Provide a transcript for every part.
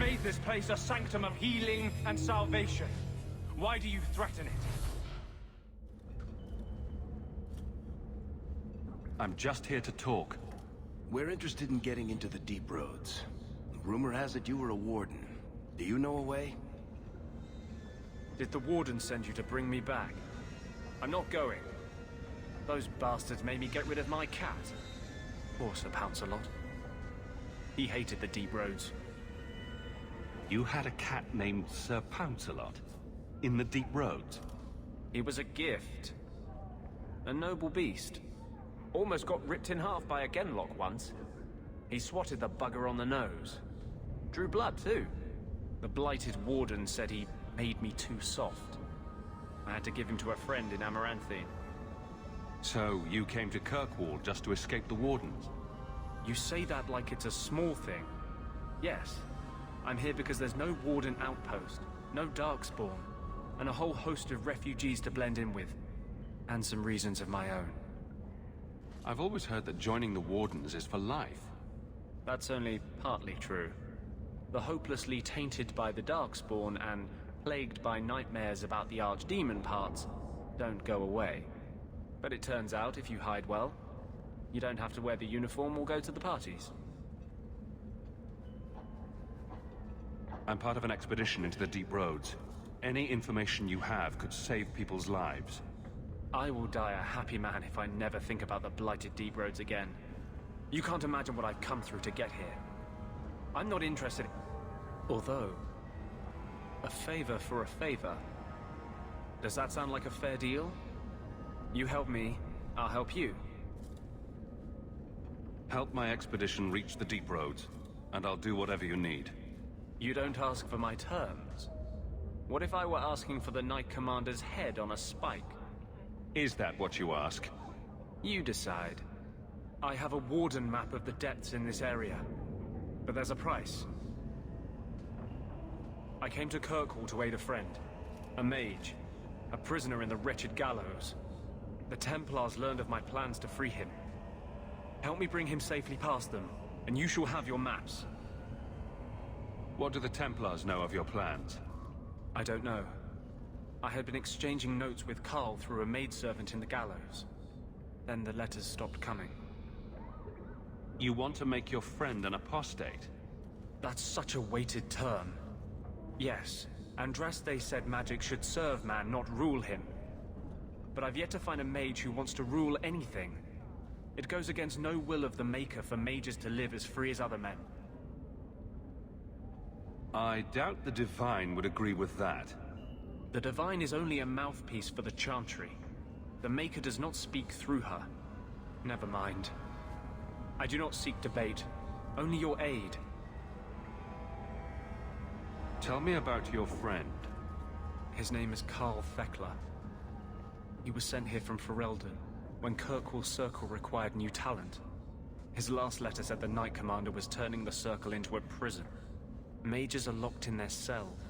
made this place a sanctum of healing and salvation. Why do you threaten it? I'm just here to talk. We're interested in getting into the deep roads. Rumor has it you were a warden. Do you know a way? Did the warden send you to bring me back? I'm not going. Those bastards made me get rid of my cat. Poor Sir Pounce-a-Lot. He hated the deep roads. You had a cat named Sir Pounce-a-Lot? In the deep roads? He was a gift. A noble beast. Almost got ripped in half by a genlock once. He swatted the bugger on the nose. Drew blood, too. The blighted warden said he made me too soft. I had to give him to a friend in Amaranthine. So, you came to Kirkwall just to escape the wardens? You say that like it's a small thing. Yes. I'm here because there's no warden outpost, no darkspawn, and a whole host of refugees to blend in with. And some reasons of my own. I've always heard that joining the wardens is for life. That's only partly true. The hopelessly tainted by the darkspawn and plagued by nightmares about the archdemon parts don't go away. But it turns out if you hide well, you don't have to wear the uniform or go to the parties. I'm part of an expedition into the deep roads. Any information you have could save people's lives. I will die a happy man if I never think about the blighted deep roads again. You can't imagine what I've come through to get here. I'm not interested. Although, a favor for a favor. Does that sound like a fair deal? You help me, I'll help you. Help my expedition reach the deep roads, and I'll do whatever you need. You don't ask for my terms. What if I were asking for the Knight Commander's head on a spike? Is that what you ask? You decide. I have a warden map of the depths in this area, but there's a price. I came to Kirkwall to aid a friend, a mage, a prisoner in the wretched gallows. The Templars learned of my plans to free him. Help me bring him safely past them, and you shall have your maps. What do the Templars know of your plans? I don't know. I had been exchanging notes with Karl through a maidservant in the gallows. Then the letters stopped coming. You want to make your friend an apostate? That's such a weighted term. Yes, Andraste said magic should serve man, not rule him. But I've yet to find a mage who wants to rule anything. It goes against no will of the Maker for mages to live as free as other men. I doubt the Divine would agree with that. The Divine is only a mouthpiece for the Chantry. The Maker does not speak through her. Never mind. I do not seek debate, only your aid. Tell me about your friend. His name is Karl Thekla. He was sent here from Ferelden when Kirkwall Circle required new talent. His last letter said the Knight Commander was turning the Circle into a prison. Mages are locked in their cells,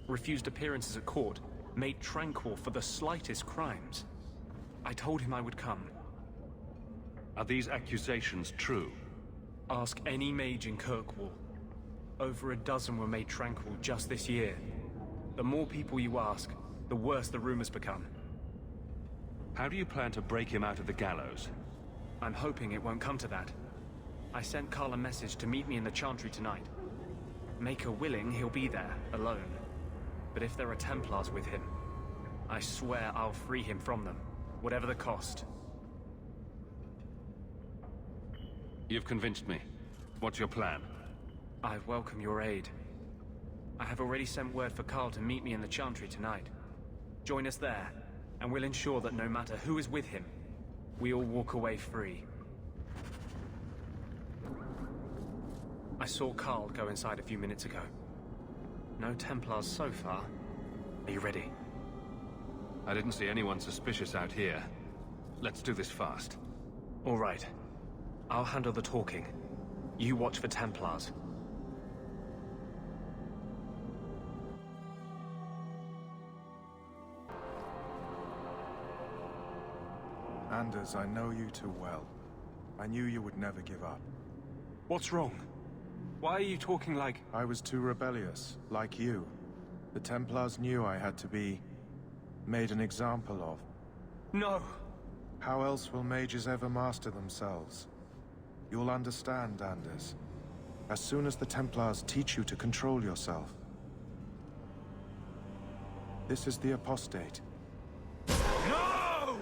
refused appearances at court, made tranquil for the slightest crimes. I told him I would come. Are these accusations true? Ask any mage in Kirkwall. Over a dozen were made tranquil just this year. The more people you ask, the worse the rumors become. How do you plan to break him out of the gallows? I'm hoping it won't come to that. I sent Karl a message to meet me in the Chantry tonight. Maker willing, he'll be there, alone. But if there are Templars with him, I swear I'll free him from them, whatever the cost. You've convinced me. What's your plan? I welcome your aid. I have already sent word for Karl to meet me in the Chantry tonight. Join us there, and we'll ensure that no matter who is with him, we all walk away free. I saw Karl go inside a few minutes ago. No Templars so far. Are you ready? I didn't see anyone suspicious out here. Let's do this fast. All right. I'll handle the talking. You watch for Templars. Anders, I know you too well. I knew you would never give up. What's wrong? Why are you talking like... I was too rebellious, like you. The Templars knew I had to be made an example of. No! How else will mages ever master themselves? You'll understand, Anders. As soon as the Templars teach you to control yourself. This is the apostate. No!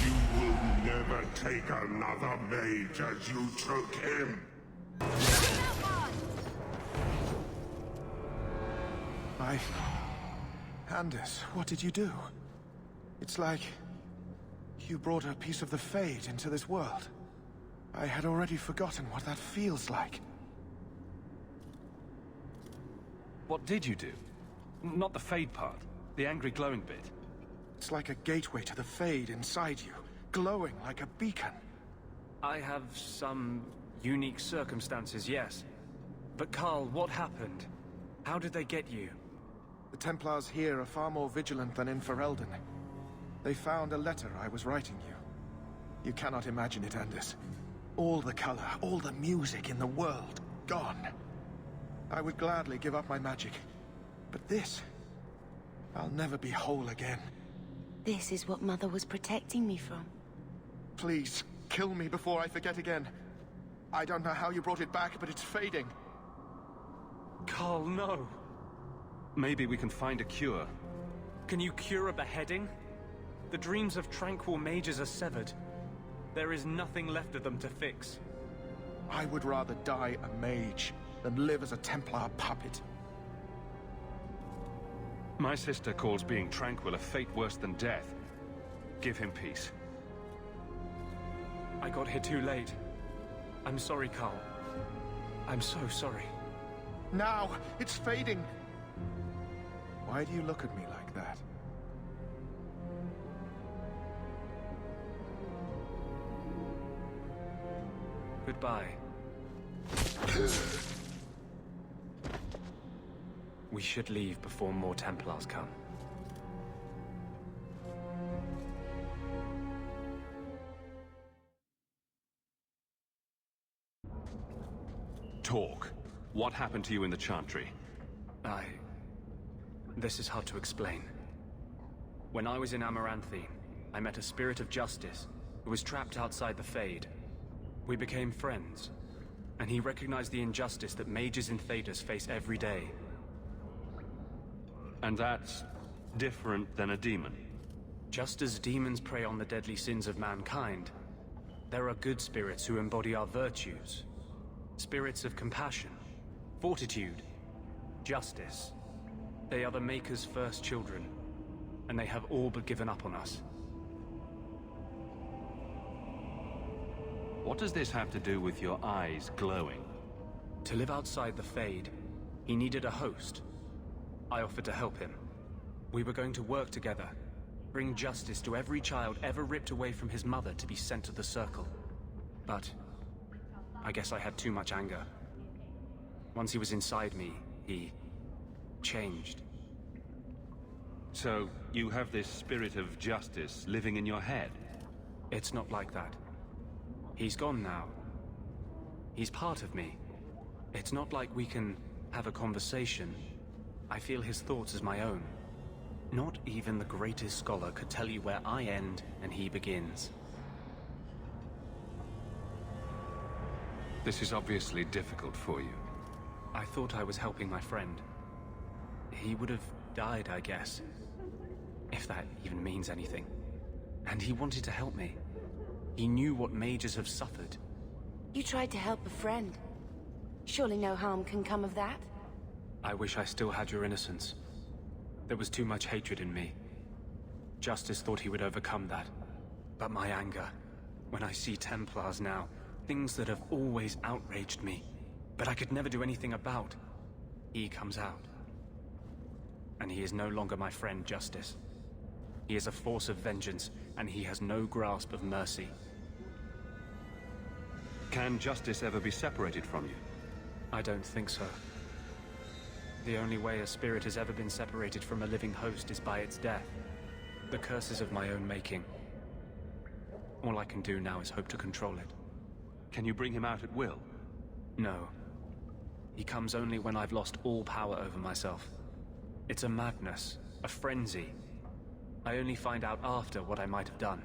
You will never take another mage as you took him. Anders, what did you do? It's like... you brought a piece of the Fade into this world. I had already forgotten what that feels like. What did you do? Not the Fade part. The angry glowing bit. It's like a gateway to the Fade inside you, glowing like a beacon. I have some unique circumstances, yes. But Karl, what happened? How did they get you? The Templars here are far more vigilant than in Ferelden. They found a letter I was writing you. You cannot imagine it, Anders. All the color, all the music in the world, gone. I would gladly give up my magic. But this... I'll never be whole again. This is what Mother was protecting me from. Please, kill me before I forget again. I don't know how you brought it back, but it's fading. Karl, no! Maybe we can find a cure. Can you cure a beheading? The dreams of tranquil mages are severed. There is nothing left of them to fix. I would rather die a mage than live as a Templar puppet. My sister calls being tranquil a fate worse than death. Give him peace. I got here too late. I'm sorry, Karl. I'm so sorry. Now! It's fading! Why do you look at me like that? Goodbye. We should leave before more Templars come. Talk. What happened to you in the Chantry? This is hard to explain. When I was in Amaranthine, I met a spirit of justice who was trapped outside the Fade. We became friends, and he recognized the injustice that mages in Thedas face every day. And that's different than a demon? Just as demons prey on the deadly sins of mankind, there are good spirits who embody our virtues. Spirits of compassion, fortitude, justice. They are the Maker's first children, and they have all but given up on us. What does this have to do with your eyes glowing? To live outside the Fade, he needed a host. I offered to help him. We were going to work together, bring justice to every child ever ripped away from his mother to be sent to the Circle. But I guess I had too much anger. Once he was inside me, he changed. So, you have this spirit of justice living in your head? It's not like that. He's gone now. He's part of me. It's not like we can have a conversation. I feel his thoughts as my own. Not even the greatest scholar could tell you where I end and he begins. This is obviously difficult for you. I thought I was helping my friend. He would have died, I guess. If that even means anything. And he wanted to help me. He knew what mages have suffered. You tried to help a friend. Surely no harm can come of that? I wish I still had your innocence. There was too much hatred in me. Justice thought he would overcome that. But my anger, when I see Templars now, things that have always outraged me, but I could never do anything about, he comes out. And he is no longer my friend, Justice. He is a force of vengeance, and he has no grasp of mercy. Can justice ever be separated from you? I don't think so. The only way a spirit has ever been separated from a living host is by its death. The curses of my own making. All I can do now is hope to control it. Can you bring him out at will? No. He comes only when I've lost all power over myself. It's a madness, a frenzy. I only find out after what I might have done.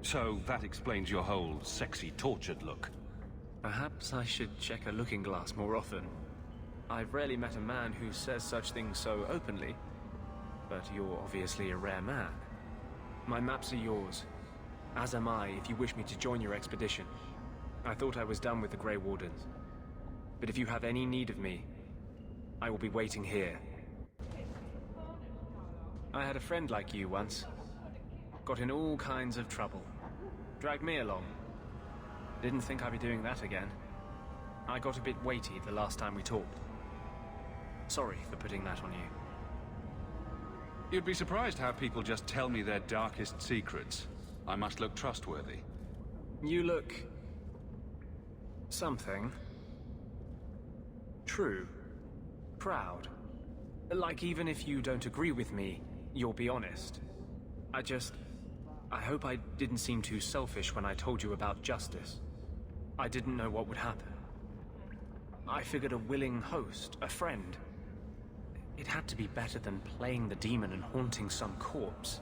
So that explains your whole sexy, tortured look. Perhaps I should check a looking glass more often. I've rarely met a man who says such things so openly. But you're obviously a rare man. My maps are yours. As am I, if you wish me to join your expedition. I thought I was done with the Grey Wardens. But if you have any need of me, I will be waiting here. I had a friend like you once. Got in all kinds of trouble. Dragged me along. Didn't think I'd be doing that again. I got a bit weighty the last time we talked. Sorry for putting that on you. You'd be surprised how people just tell me their darkest secrets. I must look trustworthy. You look... something. True. Proud. Like even if you don't agree with me, you'll be honest. I hope I didn't seem too selfish when I told you about justice. I didn't know what would happen. I figured a willing host, a friend. It had to be better than playing the demon and haunting some corpse.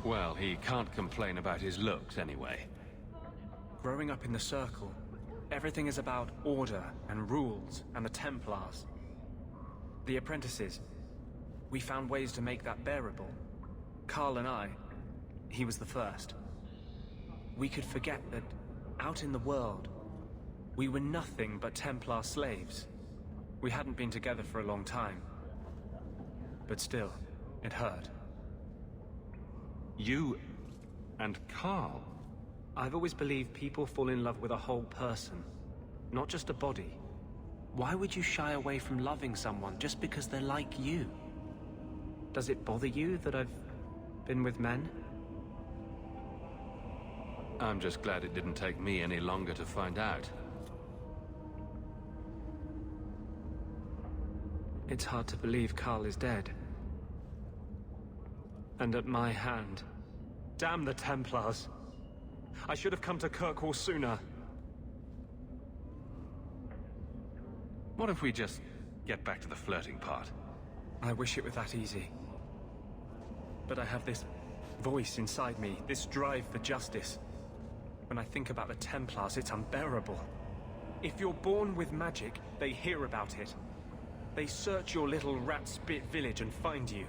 Well, he can't complain about his looks anyway. Growing up in the Circle, everything is about order and rules and the Templars. The apprentices, we found ways to make that bearable. Karl and I, he was the first. We could forget that out in the world, we were nothing but Templar slaves. We hadn't been together for a long time. But still, it hurt. You and Karl? I've always believed people fall in love with a whole person, not just a body. Why would you shy away from loving someone just because they're like you? Does it bother you that I've been with men? I'm just glad it didn't take me any longer to find out. It's hard to believe Karl is dead. And at my hand. Damn the Templars! I should have come to Kirkwall sooner. What if we just get back to the flirting part? I wish it were that easy. But I have this voice inside me, this drive for justice. When I think about the Templars, it's unbearable. If you're born with magic, they hear about it. They search your little rat-spit village and find you.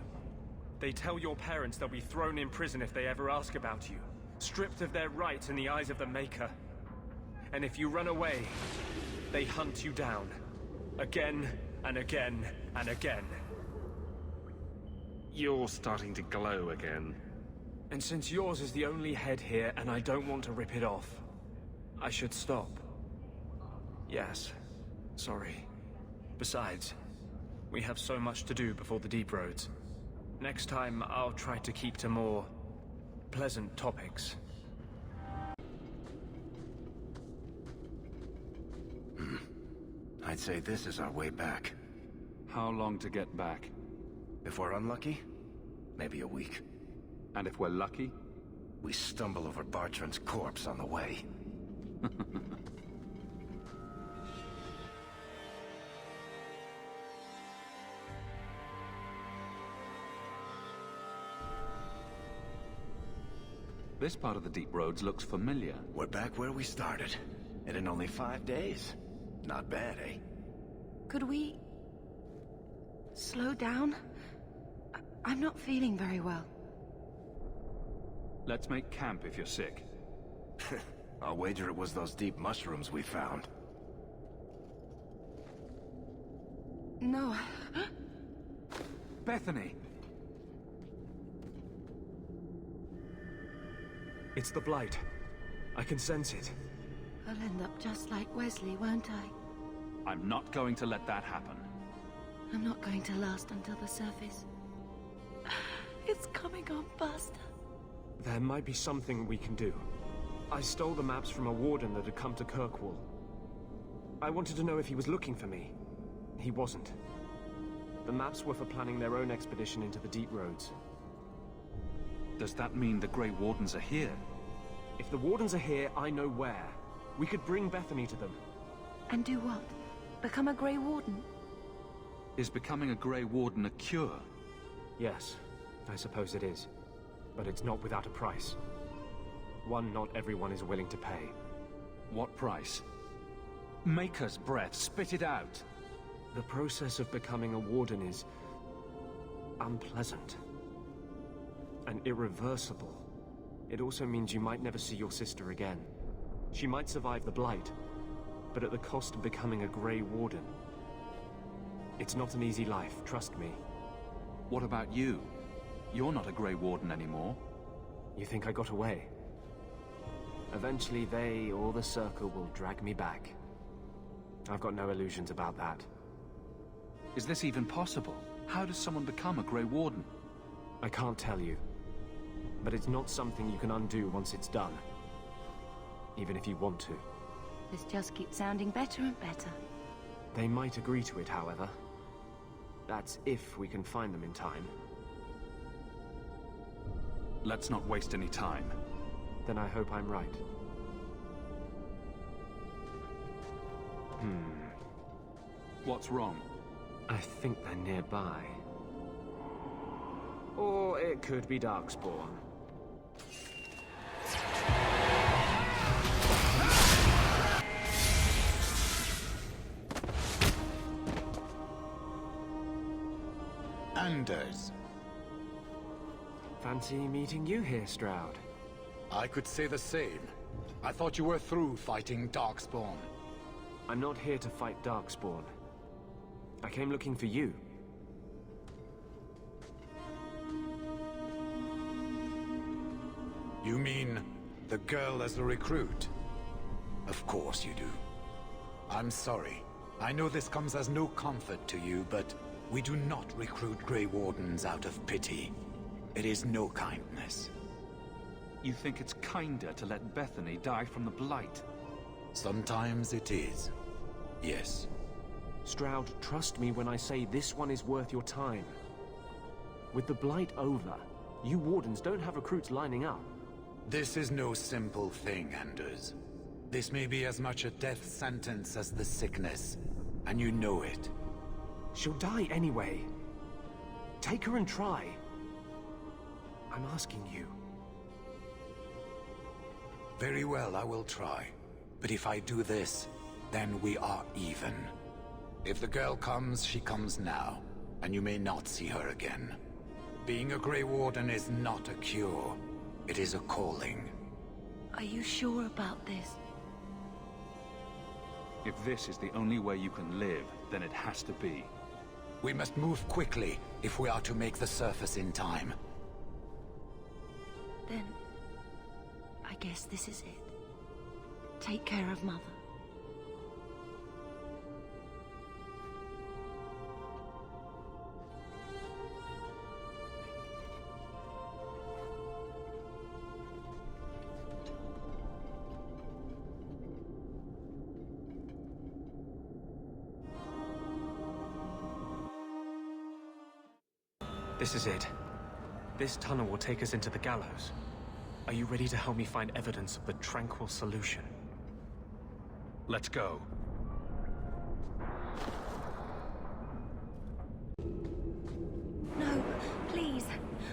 They tell your parents they'll be thrown in prison if they ever ask about you, stripped of their rights in the eyes of the Maker. And if you run away, they hunt you down. Again, and again, and again. You're starting to glow again. And since yours is the only head here, and I don't want to rip it off, I should stop. Yes, sorry. Besides, we have so much to do before the Deep Roads. Next time, I'll try to keep to more pleasant topics. I'd say this is our way back. How long to get back? If we're unlucky, maybe a week. And if we're lucky? We stumble over Bartrand's corpse on the way. This part of the Deep Roads looks familiar. We're back where we started. And in only 5 days. Not bad, eh? Could we... slow down? I'm not feeling very well. Let's make camp if you're sick. I'll wager it was those deep mushrooms we found. No. Bethany! It's the Blight. I can sense it. I'll end up just like Wesley, won't I? I'm not going to let that happen. I'm not going to last until the surface. It's coming on faster. There might be something we can do. I stole the maps from a warden that had come to Kirkwall. I wanted to know if he was looking for me. He wasn't. The maps were for planning their own expedition into the deep roads. Does that mean the Grey Wardens are here? If the Wardens are here, I know where. We could bring Bethany to them. And do what? Become a Grey Warden? Is becoming a Grey Warden a cure? Yes, I suppose it is. But it's not without a price. One not everyone is willing to pay. What price? Maker's breath, spit it out! The process of becoming a Warden is unpleasant. And irreversible. It also means you might never see your sister again. She might survive the Blight, but at the cost of becoming a Grey Warden. It's not an easy life, trust me. What about you? You're not a Grey Warden anymore. You think I got away? Eventually they, or the Circle, will drag me back. I've got no illusions about that. Is this even possible? How does someone become a Grey Warden? I can't tell you. But it's not something you can undo once it's done. Even if you want to. This just keeps sounding better and better. They might agree to it, however. That's if we can find them in time. Let's not waste any time. Then I hope I'm right. What's wrong? I think they're nearby. Or it could be Darkspawn. Anders. Fancy meeting you here, Stroud. I could say the same. I thought you were through fighting Darkspawn. I'm not here to fight Darkspawn. I came looking for you. You mean the girl as a recruit? Of course you do. I'm sorry. I know this comes as no comfort to you, but we do not recruit Grey Wardens out of pity. It is no kindness. You think it's kinder to let Bethany die from the Blight? Sometimes it is. Yes. Stroud, trust me when I say this one is worth your time. With the Blight over, you Wardens don't have recruits lining up. This is no simple thing, Anders. This may be as much a death sentence as the sickness, and you know it. She'll die anyway. Take her and try. I'm asking you. Very well, I will try. But if I do this, then we are even. If the girl comes, she comes now, and you may not see her again. Being a Grey Warden is not a cure. It is a calling. Are you sure about this? If this is the only way you can live, then it has to be. We must move quickly if we are to make the surface in time. Then, I guess this is it. Take care of Mother. This is it. This tunnel will take us into the gallows. Are you ready to help me find evidence of the tranquil solution? Let's go. No, please.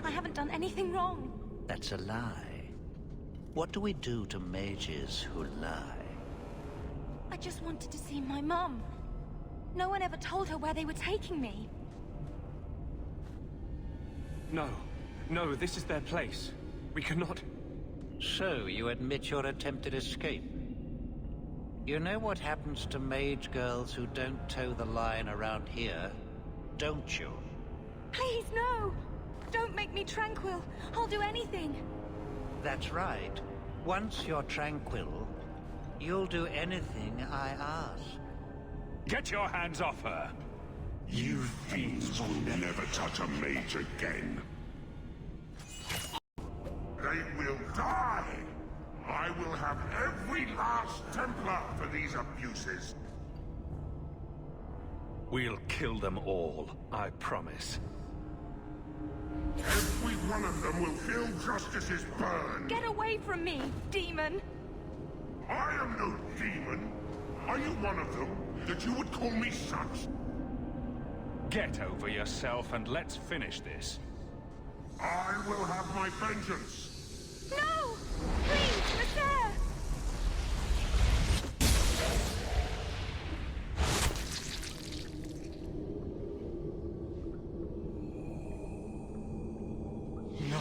I haven't done anything wrong. That's a lie. What do we do to mages who lie? I just wanted to see my mum. No one ever told her where they were taking me. No, this is their place. We cannot... So, you admit your attempted escape? You know what happens to mage girls who don't toe the line around here, don't you? Please, no! Don't make me tranquil. I'll do anything. That's right. Once you're tranquil, you'll do anything I ask. Get your hands off her! You fiends will never touch a mage again. They will die! I will have every last Templar for these abuses. We'll kill them all, I promise. Every one of them will feel justice's burn. Get away from me, demon! I am no demon. Are you one of them, that you would call me such? Get over yourself and let's finish this. I will have my vengeance. No! Please, Nasser! No.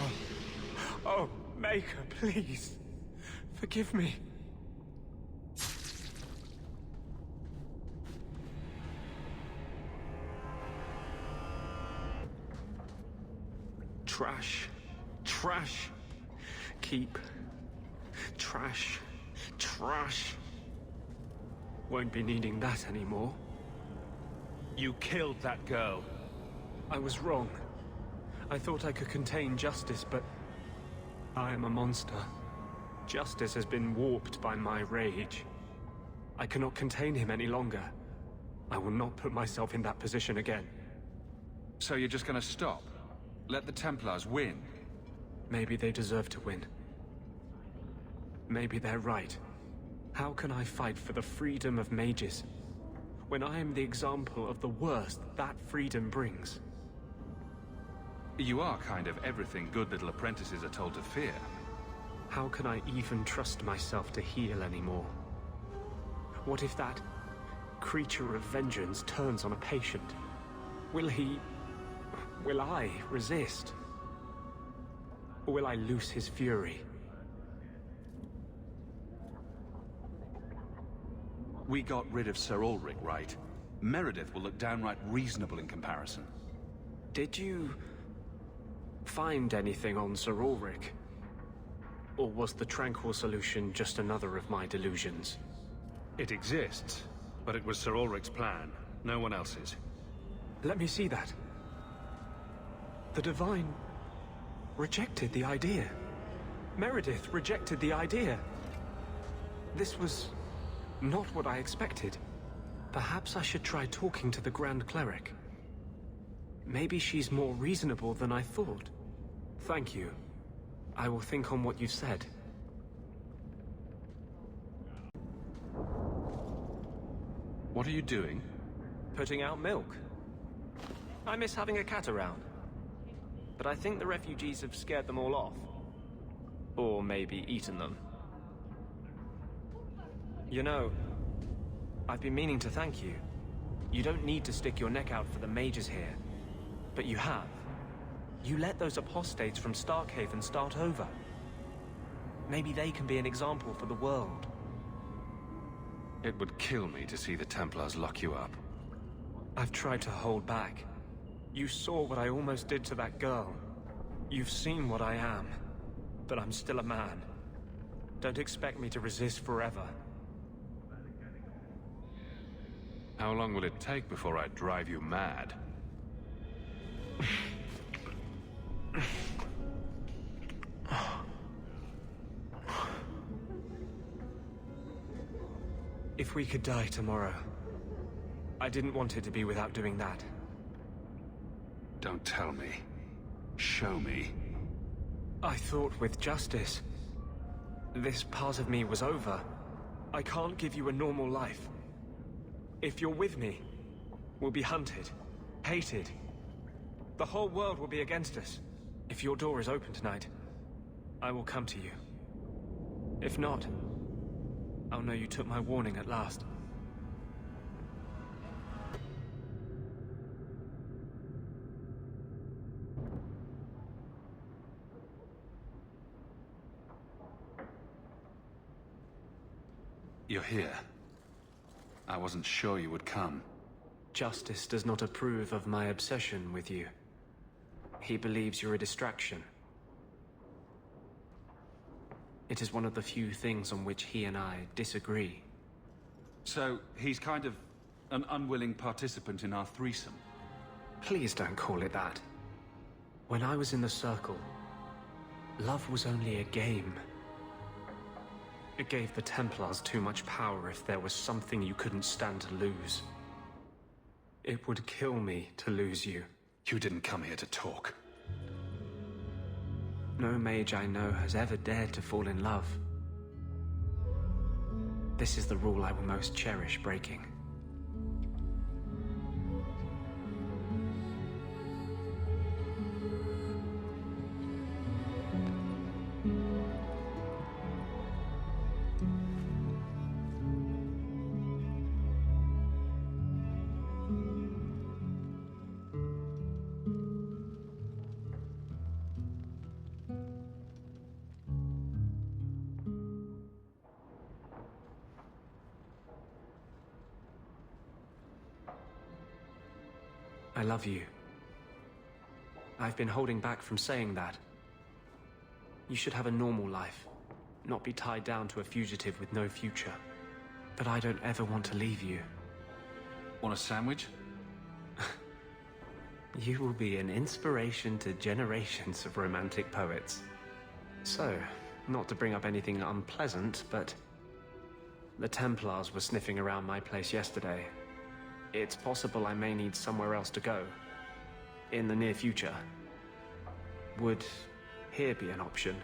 Oh, Maker, please. Forgive me. Trash. Trash. Keep. Trash. Trash. Won't be needing that anymore. You killed that girl. I was wrong. I thought I could contain justice, but I am a monster. Justice has been warped by my rage. I cannot contain him any longer. I will not put myself in that position again. So you're just gonna stop? Let the Templars win? Maybe they deserve to win. Maybe they're right. How can I fight for the freedom of mages when I am the example of the worst that freedom brings? You are kind of everything good little apprentices are told to fear. How can I even trust myself to heal anymore? What if that creature of vengeance turns on a patient? Will I resist? Or will I loose his fury? We got rid of Sir Ulrich, right? Meredith will look downright reasonable in comparison. Did you find anything on Sir Ulrich? Or was the tranquil solution just another of my delusions? It exists, but it was Sir Ulrich's plan, no one else's. Let me see that. The Divine rejected the idea. Meredith rejected the idea. This was not what I expected. Perhaps I should try talking to the Grand Cleric. Maybe she's more reasonable than I thought. Thank you. I will think on what you've said. What are you doing? Putting out milk. I miss having a cat around. But I think the refugees have scared them all off. Or maybe eaten them. You know, I've been meaning to thank you. You don't need to stick your neck out for the mages here. But you have. You let those apostates from Starkhaven start over. Maybe they can be an example for the world. It would kill me to see the Templars lock you up. I've tried to hold back. You saw what I almost did to that girl. You've seen what I am. But I'm still a man. Don't expect me to resist forever. How long will it take before I drive you mad? If we could die tomorrow, I didn't want it to be without doing that. Don't tell me. Show me. I thought with justice, this part of me was over. I can't give you a normal life. If you're with me, we'll be hunted, hated. The whole world will be against us. If your door is open tonight, I will come to you. If not, I'll know you took my warning at last. You're here. I wasn't sure you would come. Justice does not approve of my obsession with you. He believes you're a distraction. It is one of the few things on which he and I disagree. So, he's kind of an unwilling participant in our threesome? Please don't call it that. When I was in the Circle, love was only a game. It gave the Templars too much power if there was something you couldn't stand to lose. It would kill me to lose you. You didn't come here to talk. No mage I know has ever dared to fall in love. This is the rule I will most cherish breaking. I love you. I've been holding back from saying that. You should have a normal life, not be tied down to a fugitive with no future. But I don't ever want to leave you. Want a sandwich? You will be an inspiration to generations of romantic poets. So, not to bring up anything unpleasant, but the Templars were sniffing around my place yesterday. It's possible I may need somewhere else to go. In the near future. Would here be an option?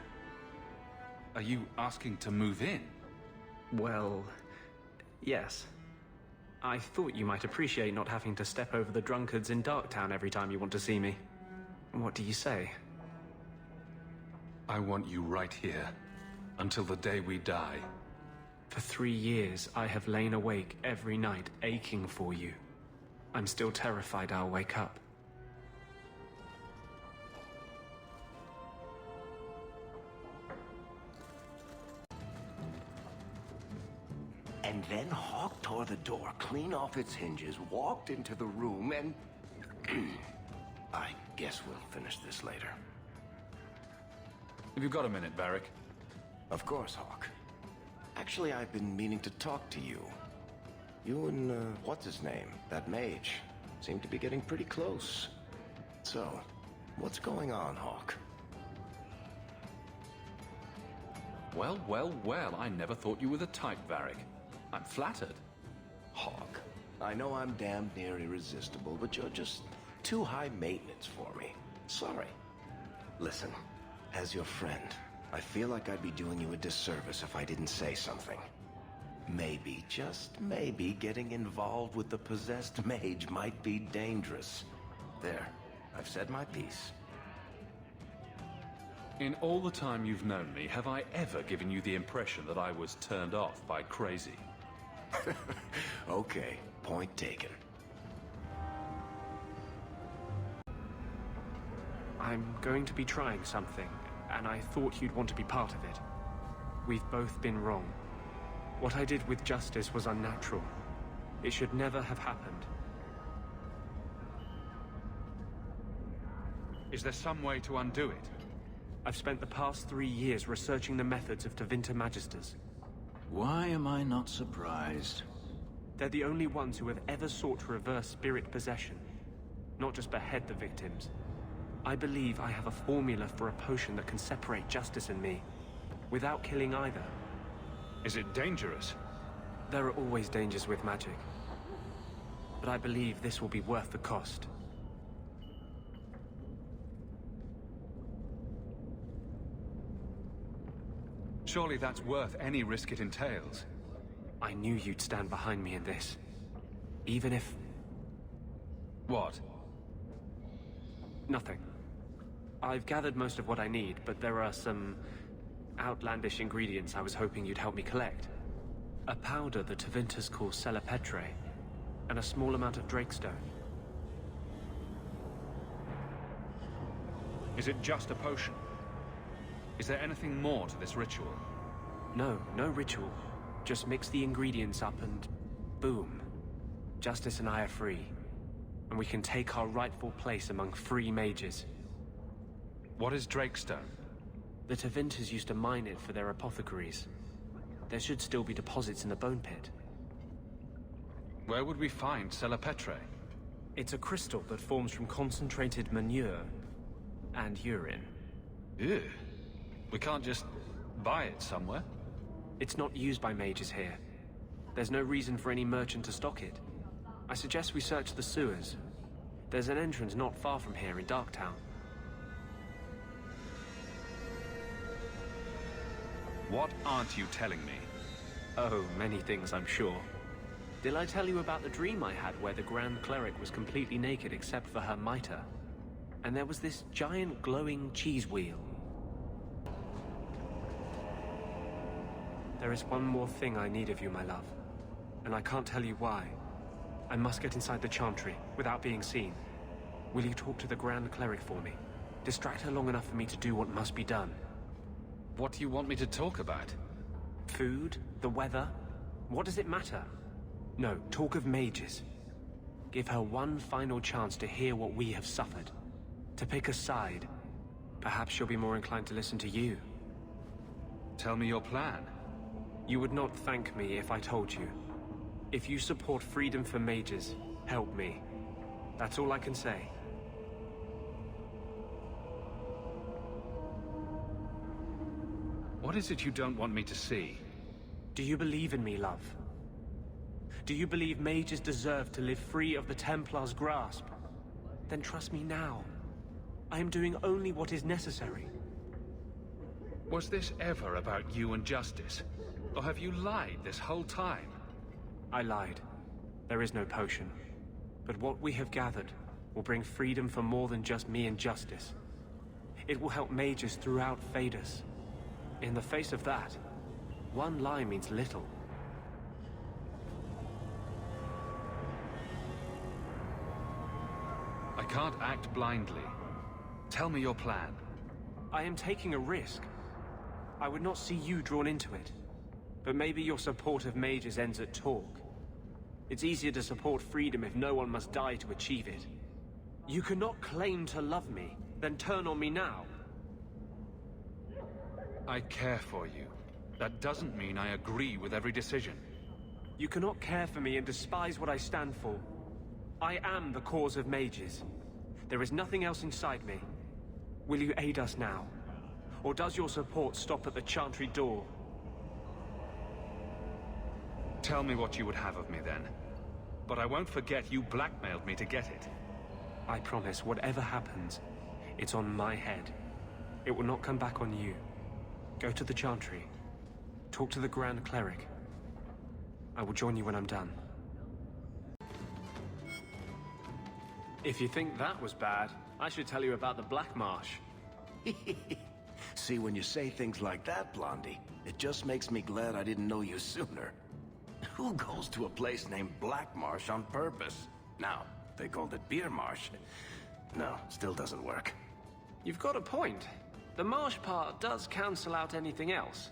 Are you asking to move in? Well, yes. I thought you might appreciate not having to step over the drunkards in Darktown every time you want to see me. What do you say? I want you right here. Until the day we die. For 3 years, I have lain awake every night, aching for you. I'm still terrified I'll wake up. And then Hawke tore the door clean off its hinges, walked into the room, and... I guess we'll finish this later. Have you got a minute, Varric? Of course, Hawke. Actually, I've been meaning to talk to you. You and, what's-his-name, that mage, seem to be getting pretty close. So, what's going on, Hawke? Well, well, well, I never thought you were the type, Varric. I'm flattered. Hawke, I know I'm damned near irresistible, but you're just too high maintenance for me. Sorry. Listen, as your friend, I feel like I'd be doing you a disservice if I didn't say something. Maybe, just maybe, getting involved with the possessed mage might be dangerous. There, I've said my piece. In all the time you've known me, have I ever given you the impression that I was turned off by crazy? Okay, point taken. I'm going to be trying something, and I thought you'd want to be part of it. We've both been wrong. What I did with Justice was unnatural. It should never have happened. Is there some way to undo it? I've spent the past 3 years researching the methods of Tevinter Magisters. Why am I not surprised? They're the only ones who have ever sought to reverse spirit possession, not just behead the victims. I believe I have a formula for a potion that can separate Justice and me, without killing either. Is it dangerous? There are always dangers with magic. But I believe this will be worth the cost. Surely that's worth any risk it entails. I knew you'd stand behind me in this. Even if... What? Nothing. I've gathered most of what I need, but there are some outlandish ingredients I was hoping you'd help me collect. A powder the Tevinters call Celepetre, and a small amount of Drakestone. Is it just a potion? Is there anything more to this ritual? No, no ritual. Just mix the ingredients up and... boom. Justice and I are free. And we can take our rightful place among free mages. What is Drakestone? The Tevinters used to mine it for their apothecaries. There should still be deposits in the bone pit. Where would we find Celepetre? It's a crystal that forms from concentrated manure and urine. Ew. We can't just buy it somewhere? It's not used by mages here. There's no reason for any merchant to stock it. I suggest we search the sewers. There's an entrance not far from here in Darktown. What aren't you telling me? Oh, many things, I'm sure. Did I tell you about the dream I had where the Grand Cleric was completely naked except for her mitre? And there was this giant glowing cheese wheel. There is one more thing I need of you, my love. And I can't tell you why. I must get inside the Chantry without being seen. Will you talk to the Grand Cleric for me? Distract her long enough for me to do what must be done. What do you want me to talk about? Food? The weather? What does it matter? No, talk of mages. Give her one final chance to hear what we have suffered. To pick a side. Perhaps she'll be more inclined to listen to you. Tell me your plan. You would not thank me if I told you. If you support freedom for mages, help me. That's all I can say. What is it you don't want me to see? Do you believe in me, love? Do you believe mages deserve to live free of the Templar's grasp? Then trust me now. I am doing only what is necessary. Was this ever about you and justice? Or have you lied this whole time? I lied. There is no potion. But what we have gathered will bring freedom for more than just me and justice. It will help mages throughout Phaedus. In the face of that, one lie means little. I can't act blindly. Tell me your plan. I am taking a risk. I would not see you drawn into it. But maybe your support of mages ends at talk. It's easier to support freedom if no one must die to achieve it. You cannot claim to love me, then turn on me now. I care for you. That doesn't mean I agree with every decision. You cannot care for me and despise what I stand for. I am the cause of mages. There is nothing else inside me. Will you aid us now? Or does your support stop at the Chantry door? Tell me what you would have of me then. But I won't forget you blackmailed me to get it. I promise, whatever happens, it's on my head. It will not come back on you. Go to the Chantry. Talk to the Grand Cleric. I will join you when I'm done. If you think that was bad, I should tell you about the Black Marsh. See, when you say things like that, Blondie, it just makes me glad I didn't know you sooner. Who goes to a place named Black Marsh on purpose? Now, they called it Beer Marsh. No, still doesn't work. You've got a point. The marsh part does cancel out anything else.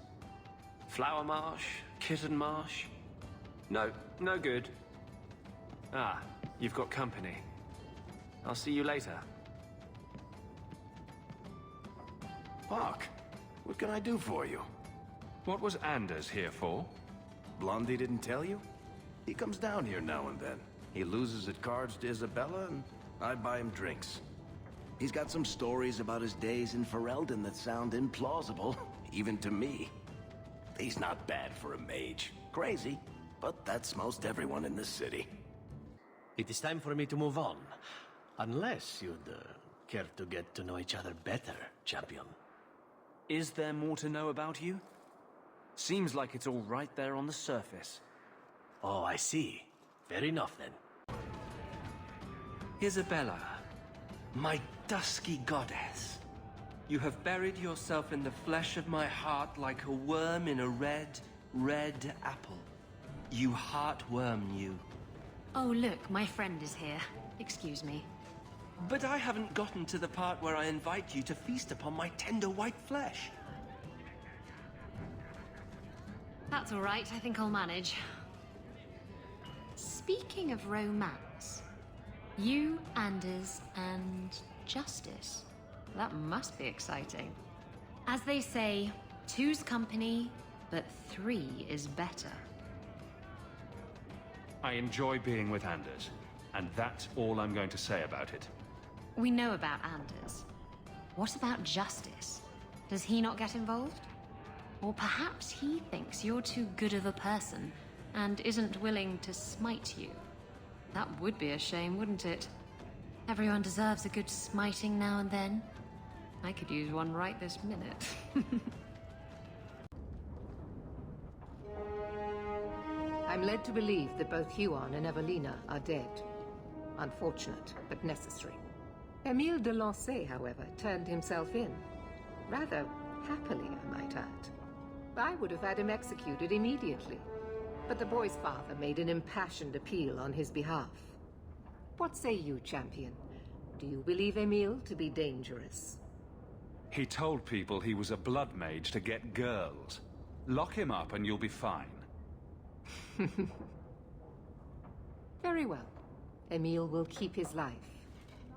Flower Marsh, Kitten Marsh. No, no good. Ah, you've got company. I'll see you later. Hawke, what can I do for you? What was Anders here for? Blondie didn't tell you? He comes down here now and then. He loses at cards to Isabella, and I buy him drinks. He's got some stories about his days in Ferelden that sound implausible, even to me. He's not bad for a mage. Crazy, but that's most everyone in this city. It is time for me to move on. Unless you'd care to get to know each other better, champion. Is there more to know about you? Seems like it's all right there on the surface. Oh, I see. Fair enough, then. Isabella, my dusky goddess. You have buried yourself in the flesh of my heart like a worm in a red, red apple. You heartworm, you. Oh, look, my friend is here. Excuse me. But I haven't gotten to the part where I invite you to feast upon my tender white flesh. That's all right. I think I'll manage. Speaking of romance, you, Anders, and Justice. That must be exciting. As they say, two's company, but three is better. I enjoy being with Anders, and that's all I'm going to say about it. We know about Anders. What about Justice? Does he not get involved? Or perhaps he thinks you're too good of a person and isn't willing to smite you. That would be a shame, wouldn't it? Everyone deserves a good smiting now and then. I could use one right this minute. I'm led to believe that both Huon and Evelina are dead. Unfortunate, but necessary. Emile de Lancey, however, turned himself in. Rather happily, I might add. I would have had him executed immediately. But the boy's father made an impassioned appeal on his behalf. What say you, champion? Do you believe Emile to be dangerous? He told people he was a blood mage to get girls. Lock him up and you'll be fine. Very well. Emile will keep his life,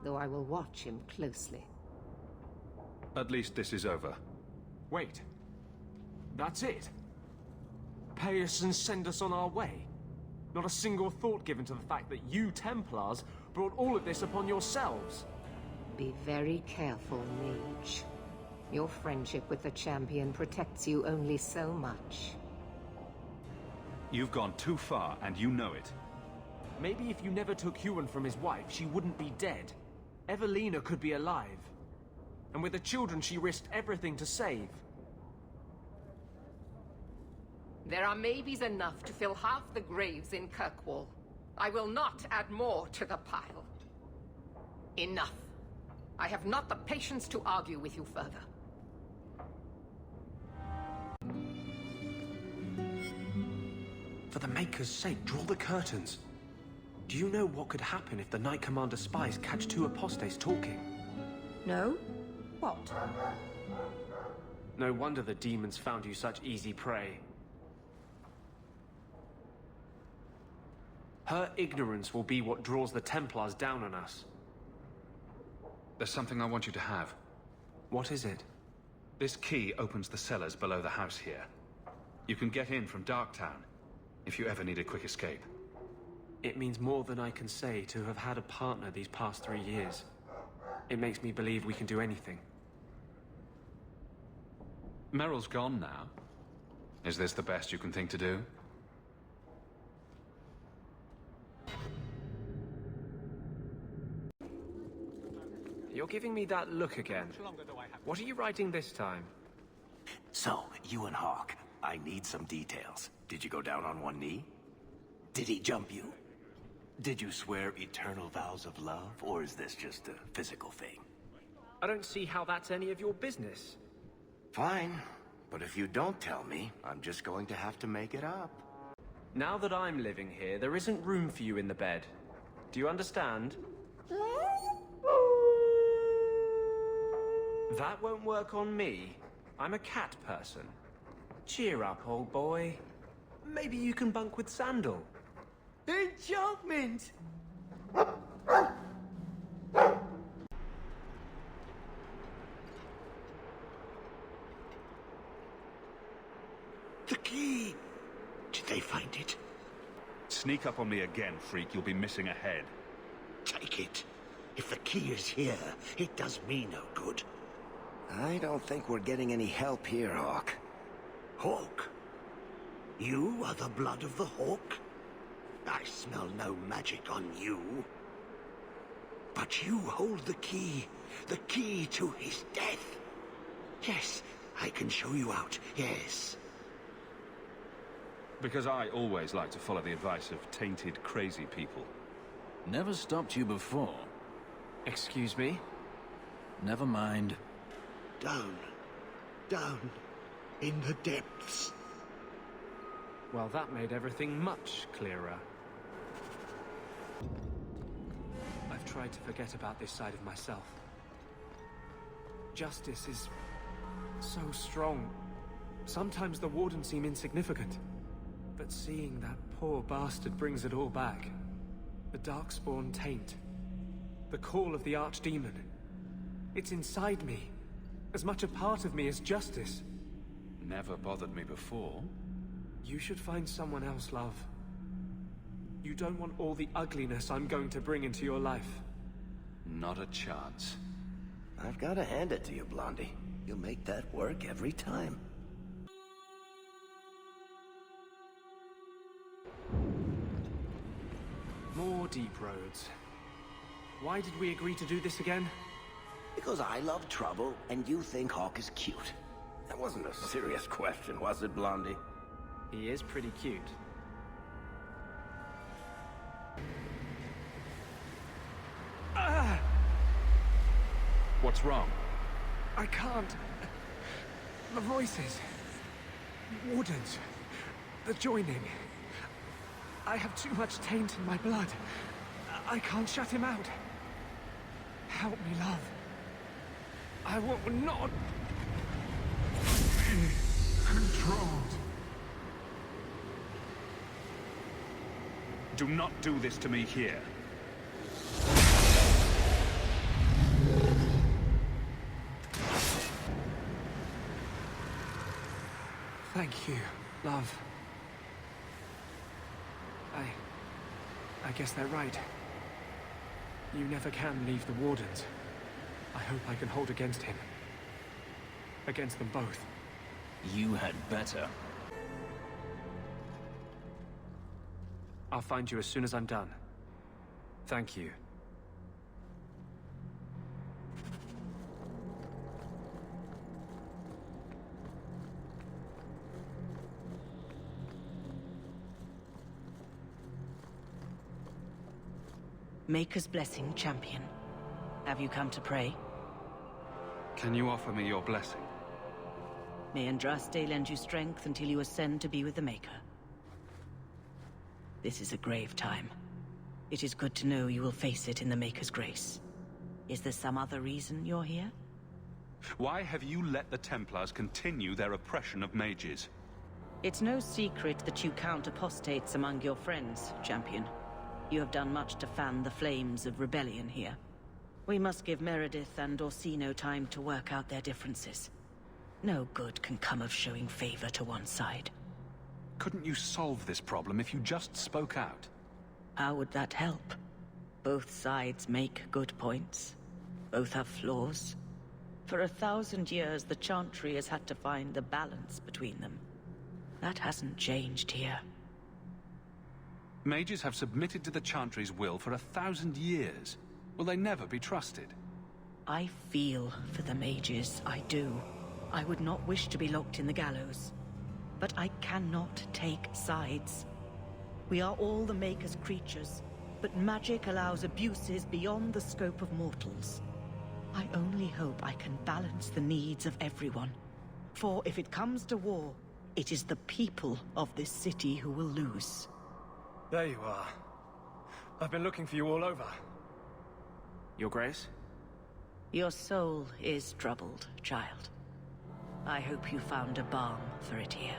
though I will watch him closely. At least this is over. Wait. That's it? Pay us and send us on our way? Not a single thought given to the fact that you Templars brought all of this upon yourselves. Be very careful, mage. Your friendship with the champion protects you only so much. You've gone too far, and you know it. Maybe if you never took Huon from his wife, she wouldn't be dead. Evelina could be alive. And with the children she risked everything to save. There are maybes enough to fill half the graves in Kirkwall. I will not add more to the pile. Enough. I have not the patience to argue with you further. For the Maker's sake, draw the curtains. Do you know what could happen if the Knight Commander spies catch two apostates talking? No? What? No wonder the demons found you such easy prey. Her ignorance will be what draws the Templars down on us. There's something I want you to have. What is it? This key opens the cellars below the house here. You can get in from Darktown, if you ever need a quick escape. It means more than I can say to have had a partner these past 3 years. It makes me believe we can do anything. Meryl's gone now. Is this the best you can think to do? You're giving me that look again. What are you writing this time? So, you and Hawke, I need some details. Did you go down on one knee? Did he jump you? Did you swear eternal vows of love, or is this just a physical thing? I don't see how that's any of your business. Fine, but if you don't tell me, I'm just going to have to make it up. Now that I'm living here, there isn't room for you in the bed. Do you understand? That won't work on me. I'm a cat person. Cheer up, old boy. Maybe you can bunk with Sandal. Enchantment! The key! Did they find it? Sneak up on me again, freak. You'll be missing a head. Take it. If the key is here, it does me no good. I don't think we're getting any help here, Hawke. Hawke? You are the blood of the Hawke? I smell no magic on you. But you hold the key to his death. Yes, I can show you out, yes. Because I always like to follow the advice of tainted, crazy people. Never stopped you before. Excuse me? Never mind. Down in the depths. Well, that made everything much clearer. I've tried to forget about this side of myself. Justice is so strong. Sometimes the Wardens seem insignificant. But seeing that poor bastard brings it all back. The Darkspawn taint. The call of the Archdemon. It's inside me. As much a part of me as justice. Never bothered me before. You should find someone else, love. You don't want all the ugliness I'm going to bring into your life. Not a chance. I've got to hand it to you, Blondie. You make that work every time. More more deep roads. Why did we agree to do this again? Because I love trouble, and you think Hawke is cute. That wasn't a serious question, was it, Blondie? He is pretty cute. What's wrong? I can't. The voices. Wardens. The joining. I have too much taint in my blood. I can't shut him out. Help me, love. I will not... Be controlled. Do not do this to me here. Thank you, love. I guess they're right. You never can leave the Wardens. I hope I can hold against him. Against them both. You had better. I'll find you as soon as I'm done. Thank you. Maker's blessing, champion. Have you come to pray? Can you offer me your blessing? May Andraste lend you strength until you ascend to be with the Maker. This is a grave time. It is good to know you will face it in the Maker's grace. Is there some other reason you're here? Why have you let the Templars continue their oppression of mages? It's no secret that you count apostates among your friends, champion. You have done much to fan the flames of rebellion here. We must give Meredith and Orsino time to work out their differences. No good can come of showing favor to one side. Couldn't you solve this problem if you just spoke out? How would that help? Both sides make good points. Both have flaws. For 1,000 years, the Chantry has had to find the balance between them. That hasn't changed here. Mages have submitted to the Chantry's will for 1,000 years. Will they never be trusted? I feel for the mages, I do. I would not wish to be locked in the gallows. But I cannot take sides. We are all the Maker's creatures, but magic allows abuses beyond the scope of mortals. I only hope I can balance the needs of everyone. For if it comes to war, it is the people of this city who will lose. There you are. I've been looking for you all over. Your Grace? Your soul is troubled, child. I hope you found a balm for it here.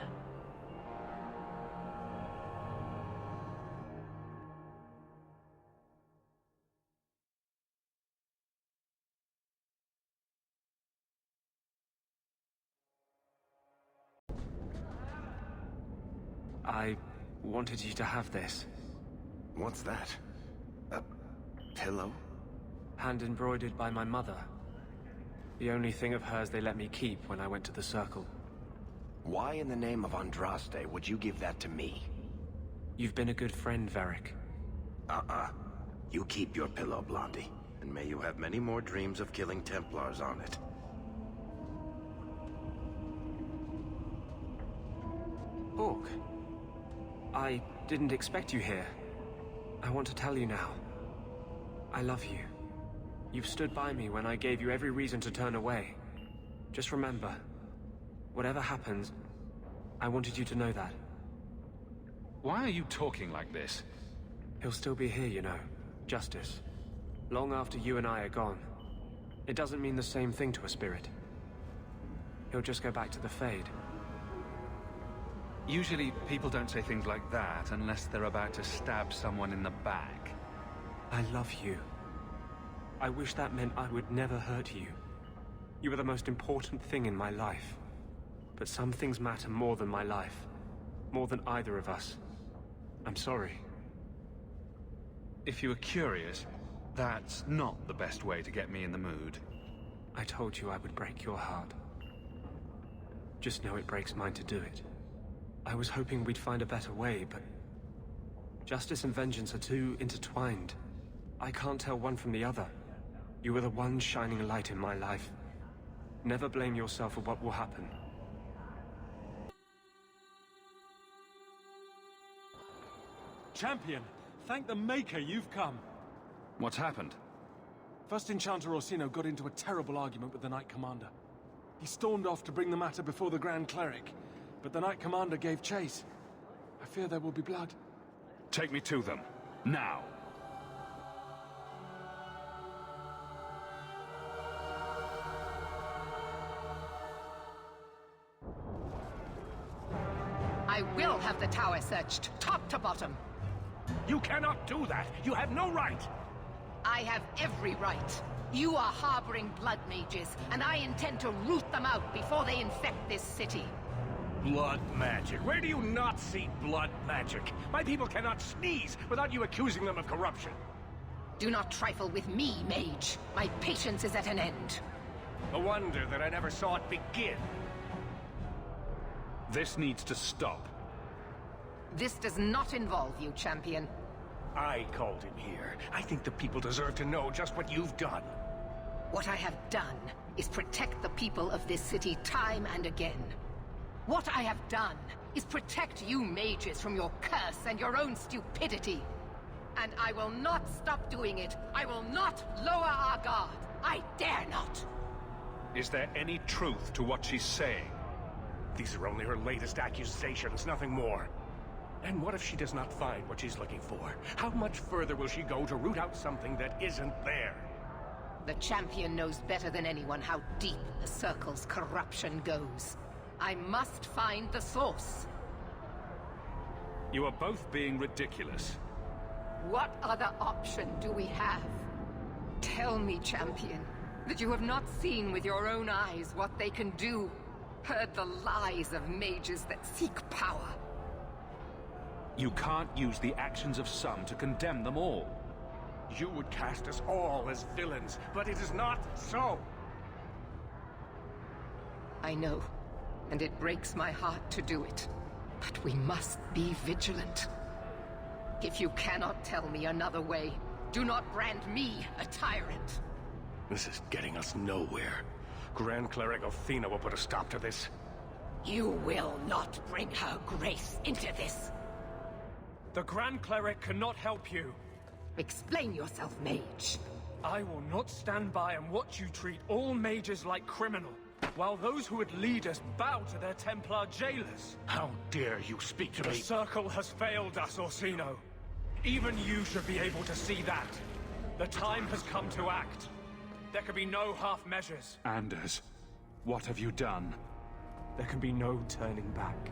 I wanted you to have this. What's that? A pillow? Hand embroidered by my mother. The only thing of hers they let me keep when I went to the Circle. Why in the name of Andraste would you give that to me? You've been a good friend, Varric. You keep your pillow, Blondie. And may you have many more dreams of killing Templars on it. Hawke. I didn't expect you here. I want to tell you now. I love you. You've stood by me when I gave you every reason to turn away. Just remember, whatever happens, I wanted you to know that. Why are you talking like this? He'll still be here, you know. Justice. Long after you and I are gone. It doesn't mean the same thing to a spirit. He'll just go back to the Fade. Usually, people don't say things like that unless they're about to stab someone in the back. I love you. I wish that meant I would never hurt you. You were the most important thing in my life. But some things matter more than my life. More than either of us. I'm sorry. If you were curious, that's not the best way to get me in the mood. I told you I would break your heart. Just know it breaks mine to do it. I was hoping we'd find a better way, but Justice and vengeance are too intertwined. I can't tell one from the other. You are the one shining light in my life. Never blame yourself for what will happen. Champion, thank the Maker you've come. What's happened? First Enchanter Orsino got into a terrible argument with the Knight Commander. He stormed off to bring the matter before the Grand Cleric, but the Knight Commander gave chase. I fear there will be blood. Take me to them. Now. I will have the tower searched, top to bottom. You cannot do that! You have no right! I have every right. You are harboring blood mages, and I intend to root them out before they infect this city. Blood magic? Where do you not see blood magic? My people cannot sneeze without you accusing them of corruption. Do not trifle with me, mage. My patience is at an end. A wonder that I never saw it begin. This needs to stop. This does not involve you, champion. I called him here. I think the people deserve to know just what you've done. What I have done is protect the people of this city time and again. What I have done is protect you mages from your curse and your own stupidity. And I will not stop doing it. I will not lower our guard. I dare not. Is there any truth to what she's saying? These are only her latest accusations, nothing more. And what if she does not find what she's looking for? How much further will she go to root out something that isn't there? The champion knows better than anyone how deep the Circle's corruption goes. I must find the source. You are both being ridiculous. What other option do we have? Tell me, champion, that you have not seen with your own eyes what they can do. Heard the lies of mages that seek power. You can't use the actions of some to condemn them all. You would cast us all as villains, but it is not so. I know, and it breaks my heart to do it. But we must be vigilant. If you cannot tell me another way, do not brand me a tyrant. This is getting us nowhere. Grand Cleric Athena will put a stop to this. You will not bring her grace into this. The Grand Cleric cannot help you. Explain yourself, mage. I will not stand by and watch you treat all mages like criminal, while those who would lead us bow to their Templar jailers. How dare you speak to The me? Circle has failed us, Orsino. Even you should be able to see that. The time has come to act. There can be no half measures. Anders, what have you done? There can be no turning back.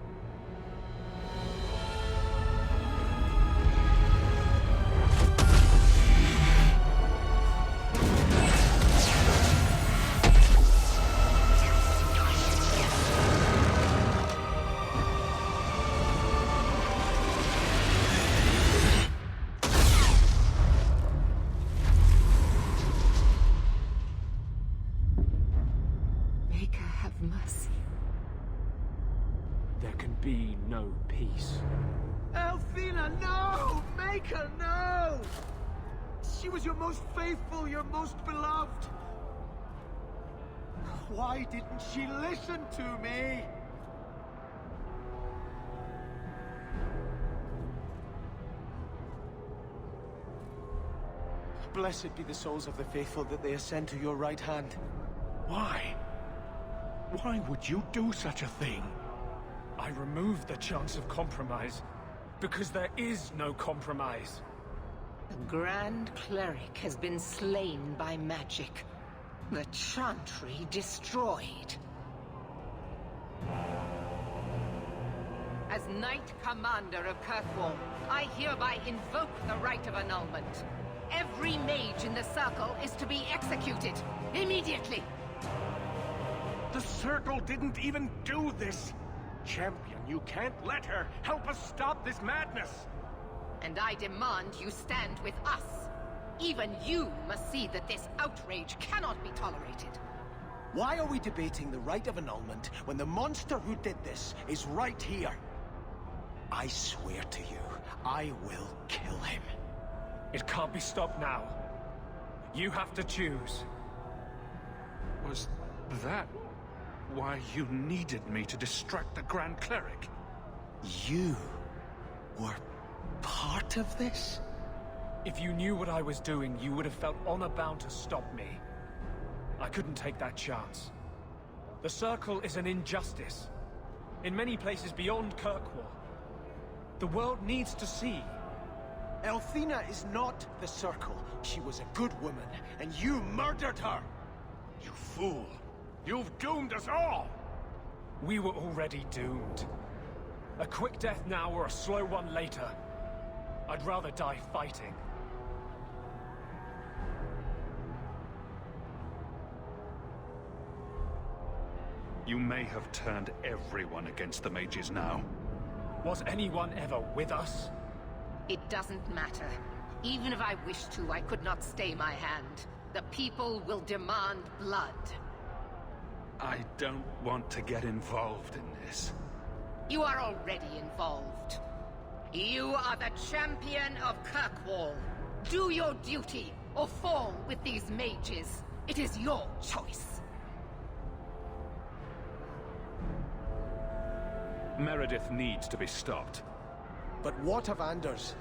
Be no peace. Althena, no! Maker, no! She was your most faithful, your most beloved. Why didn't she listen to me? Blessed be the souls of the faithful that they ascend to your right hand. Why? Why would you do such a thing? I removed the chance of compromise, because there is no compromise. The Grand Cleric has been slain by magic. The Chantry destroyed. As Knight Commander of Kirkwall, I hereby invoke the right of annulment. Every mage in the Circle is to be executed, immediately. The Circle didn't even do this! Champion, you can't let her! Help us stop this madness! And I demand you stand with us. Even you must see that this outrage cannot be tolerated. Why are we debating the right of annulment when the monster who did this is right here? I swear to you, I will kill him. It can't be stopped now. You have to choose. Was that why you needed me to distract the Grand Cleric? You were part of this? If you knew what I was doing, you would have felt honor-bound to stop me. I couldn't take that chance. The Circle is an injustice. In many places beyond Kirkwall. The world needs to see. Elthina is not the Circle. She was a good woman, and you murdered her! You fool! You've doomed us all! We were already doomed. A quick death now or a slow one later. I'd rather die fighting. You may have turned everyone against the mages now. Was anyone ever with us? It doesn't matter. Even if I wished to, I could not stay my hand. The people will demand blood. I don't want to get involved in this. You are already involved. You are the champion of Kirkwall. Do your duty, or fall with these mages. It is your choice. Meredith needs to be stopped. But what of Anders?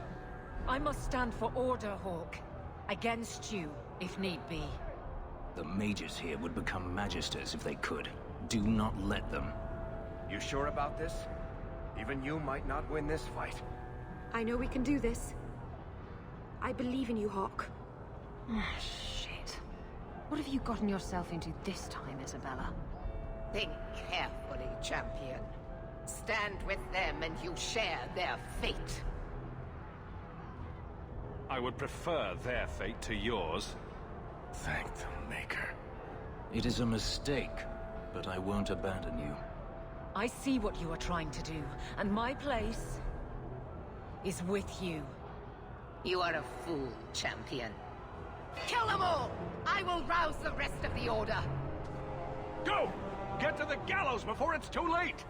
I must stand for order, Hawke. Against you, if need be. The mages here would become magisters if they could. Do not let them. You sure about this? Even you might not win this fight. I know we can do this. I believe in you, Hawke. Shit. What have you gotten yourself into this time, Isabella? Think carefully, champion. Stand with them and you share their fate. I would prefer their fate to yours. Thank the Maker. It is a mistake, but I won't abandon you. I see what you are trying to do, and my place is with you. You are a fool, champion. Kill them all! I will rouse the rest of the Order. Go! Get to the gallows before it's too late!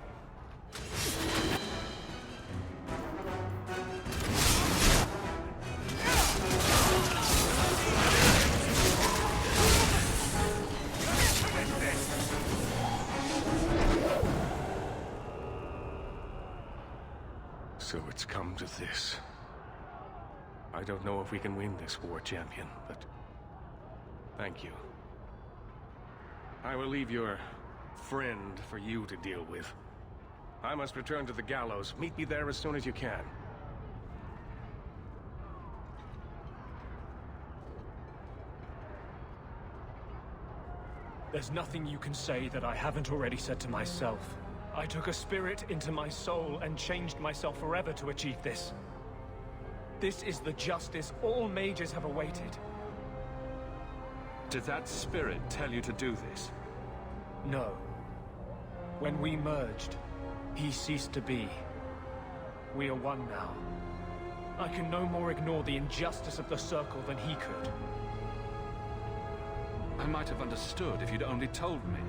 So it's come to this. I don't know if we can win this war, champion, but thank you. I will leave your friend for you to deal with. I must return to the gallows. Meet me there as soon as you can. There's nothing you can say that I haven't already said to myself. I took a spirit into my soul and changed myself forever to achieve this. This is the justice all mages have awaited. Did that spirit tell you to do this? No. When we merged, he ceased to be. We are one now. I can no more ignore the injustice of the Circle than he could. I might have understood if you'd only told me.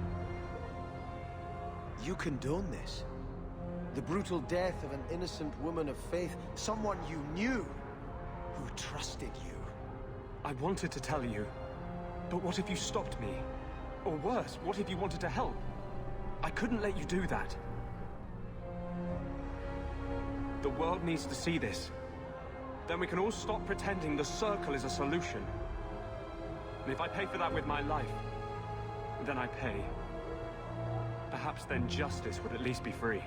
You condone this? The brutal death of an innocent woman of faith, someone you knew, who trusted you. I wanted to tell you, but what if you stopped me? Or worse, what if you wanted to help? I couldn't let you do that. The world needs to see this. Then we can all stop pretending the Circle is a solution. And if I pay for that with my life, then I pay. Perhaps then justice would at least be free.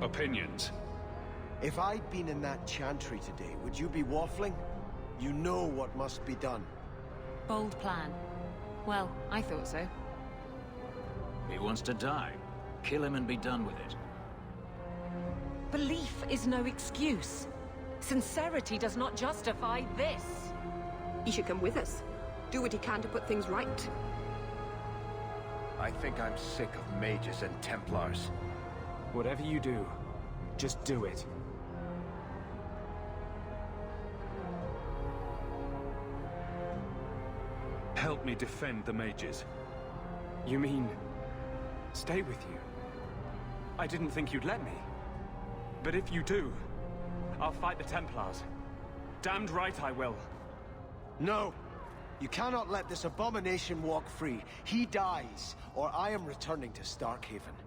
Opinions? If I'd been in that chantry today, would you be waffling? You know what must be done. Bold plan. Well, I thought so. He wants to die. Kill him and be done with it. Belief is no excuse. Sincerity does not justify this. He should come with us. Do what he can to put things right. I think I'm sick of mages and Templars. Whatever you do, just do it. Help me defend the mages. You mean, stay with you? I didn't think you'd let me. But if you do, I'll fight the Templars. Damned right I will. No! You cannot let this abomination walk free. He dies, or I am returning to Starkhaven.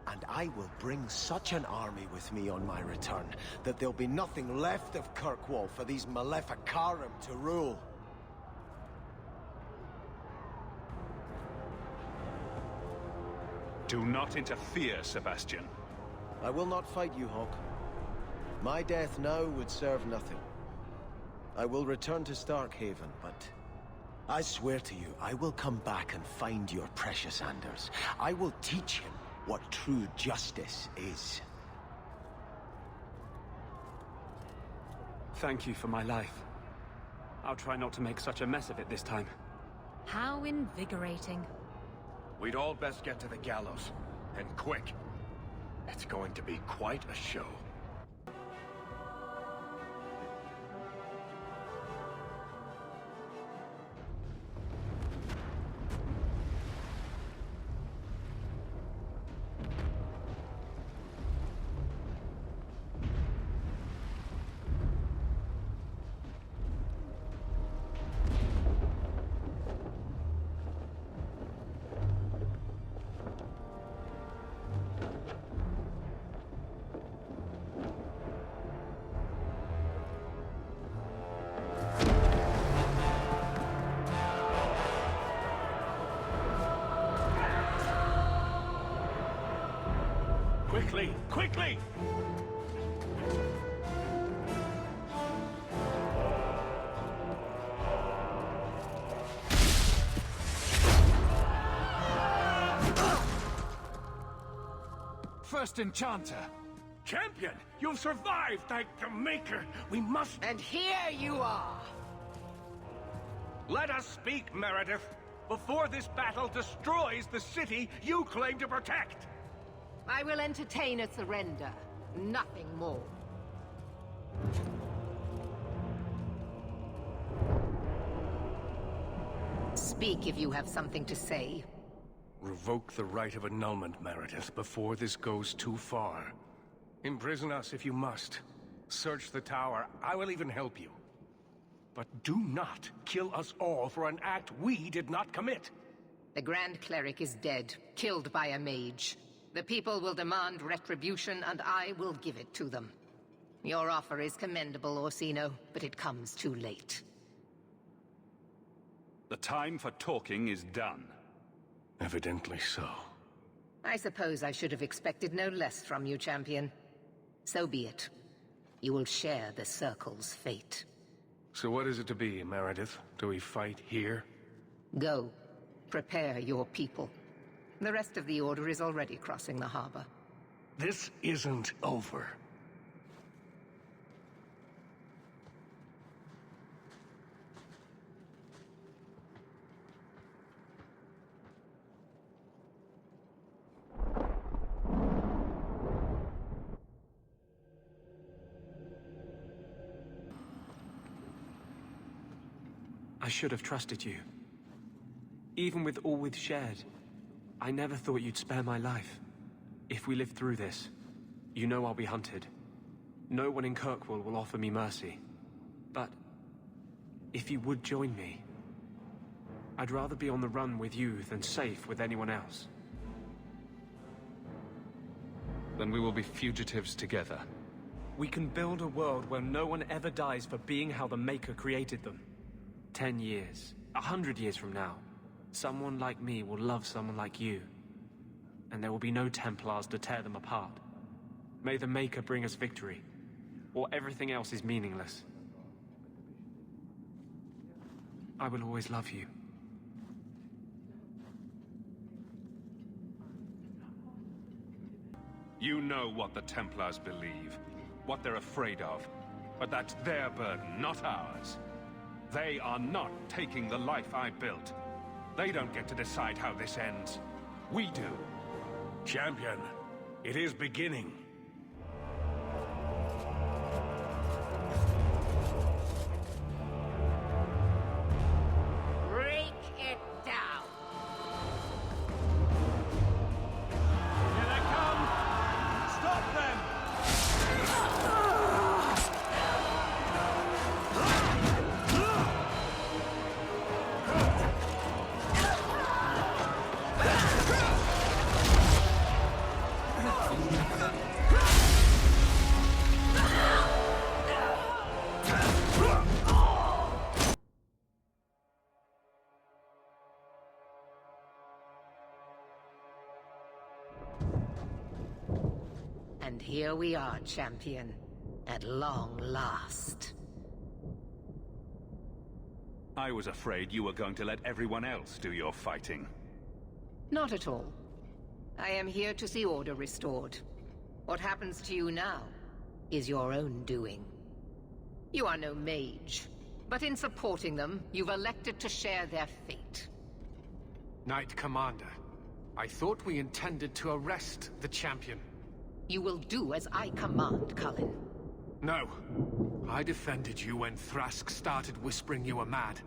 And I will bring such an army with me on my return, that there'll be nothing left of Kirkwall for these Maleficarum to rule. Do not interfere, Sebastian. I will not fight you, Hawke. My death now would serve nothing. I will return to Starkhaven, but I swear to you, I will come back and find your precious Anders. I will teach him what true justice is. Thank you for my life. I'll try not to make such a mess of it this time. How invigorating. We'd all best get to the gallows, and quick. It's going to be quite a show. Quickly! Quickly! First Enchanter! Champion! You've survived, thank the Maker! We must... And here you are! Let us speak, Meredith, before this battle destroys the city you claim to protect! I will entertain a surrender. Nothing more. Speak if you have something to say. Revoke the right of annulment, Meredith, before this goes too far. Imprison us if you must. Search the tower. I will even help you. But do not kill us all for an act we did not commit. The Grand Cleric is dead, killed by a mage. The people will demand retribution, and I will give it to them. Your offer is commendable, Orsino, but it comes too late. The time for talking is done. Evidently so. I suppose I should have expected no less from you, champion. So be it. You will share the Circle's fate. So what is it to be, Meredith? Do we fight here? Go. Prepare your people. The rest of the Order is already crossing the harbor. This isn't over. I should have trusted you. Even with all we've shared, I never thought you'd spare my life. If we live through this, you know I'll be hunted. No one in Kirkwall will offer me mercy. But if you would join me, I'd rather be on the run with you than safe with anyone else. Then we will be fugitives together. We can build a world where no one ever dies for being how the Maker created them. 10 years, 100 years from now, someone like me will love someone like you. And there will be no Templars to tear them apart. May the Maker bring us victory, or everything else is meaningless. I will always love you. You know what the Templars believe, what they're afraid of, but that's their burden, not ours. They are not taking the life I built. They don't get to decide how this ends. We do. Champion, it is beginning. Break it down! Here they come! And here we are, champion. At long last. I was afraid you were going to let everyone else do your fighting. Not at all. I am here to see order restored. What happens to you now is your own doing. You are no mage, but in supporting them, you've elected to share their fate. Knight Commander, I thought we intended to arrest the champion. You will do as I command, Cullen. No. I defended you when Thrask started whispering you were mad,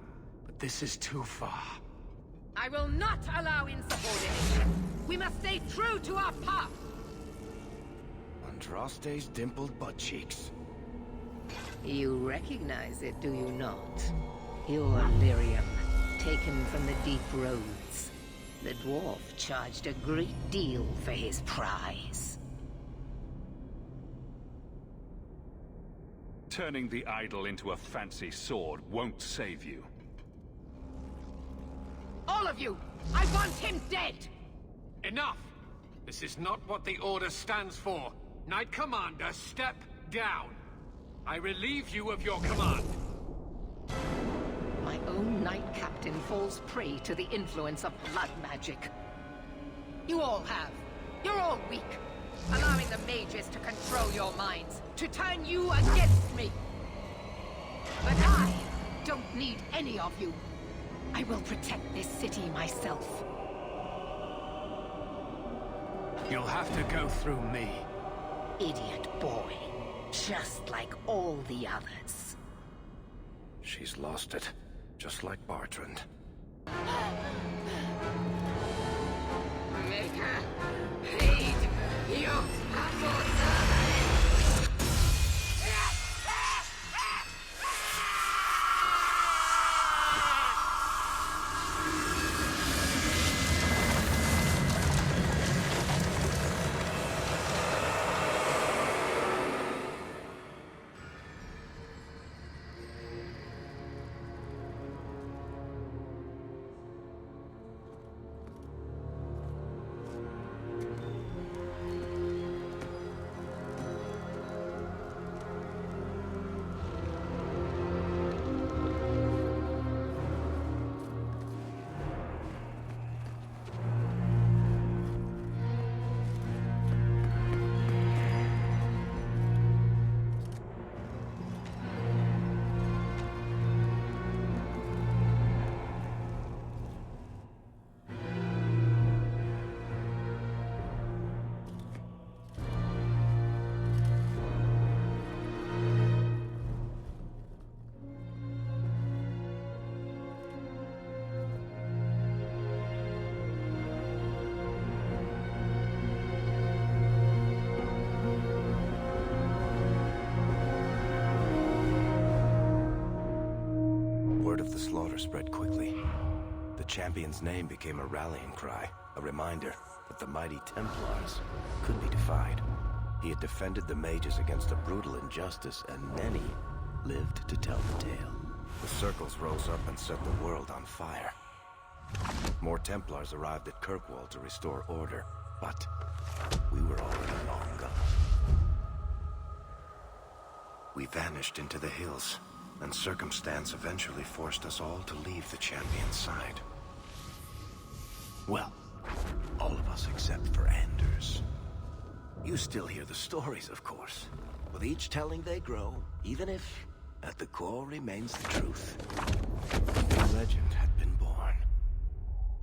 but this is too far. I will not allow insubordination. We must stay true to our path. Andraste's dimpled butt cheeks. You recognize it, do you not? Your lyrium, taken from the deep roads. The dwarf charged a great deal for his prize. Turning the idol into a fancy sword won't save you. All of you! I want him dead! Enough! This is not what the Order stands for. Knight Commander, step down. I relieve you of your command. My own Knight Captain falls prey to the influence of blood magic. You all have. You're all weak. Allowing the mages to control your minds, to turn you against me. But I don't need any of you. I will protect this city myself. You'll have to go through me. Idiot boy. Just like all the others. She's lost it, just like Bartrand. Make her hate your humble servant! Word of the slaughter spread quickly. The champion's name became a rallying cry, a reminder that the mighty Templars could be defied. He had defended the mages against a brutal injustice, and many lived to tell the tale. The circles rose up and set the world on fire. More Templars arrived at Kirkwall to restore order, but we were already long gone. We vanished into the hills, and circumstance eventually forced us all to leave the champion's side. Well, all of us except for Anders. You still hear the stories, of course. With each telling they grow, even if, at the core, remains the truth.